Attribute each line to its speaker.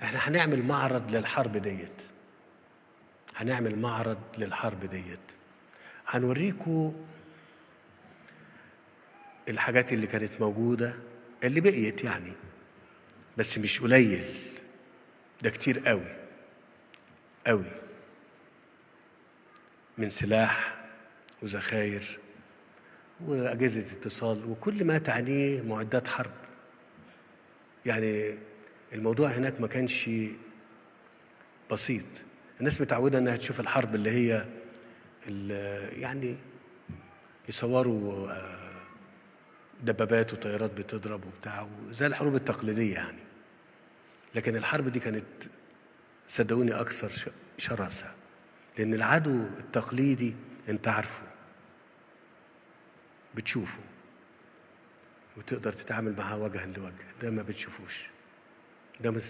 Speaker 1: إحنا هنعمل معرض للحرب ديّة، هنعمل معرض للحرب ديّة، هنورّيكم الحاجات اللي كانت موجودة، اللي بقيت يعني، بس مش قليل، ده كتير أوي، أوي، من سلاح وذخاير وأجهزة اتصال وكل ما تعنيه معدات حرب. يعني الموضوع هناك ما كانش بسيط. الناس متعودة إنها تشوف الحرب اللي هي يعني يصوروا دبابات وطيارات بتضرب وبتاع زي الحروب التقليدية يعني. لكن الحرب دي كانت صدقوني أكثر شراسة، لأن العدو التقليدي أنت عارفه، بتشوفه وتقدر تتعامل معاه وجها لوجه، ده ما بتشوفوش، ده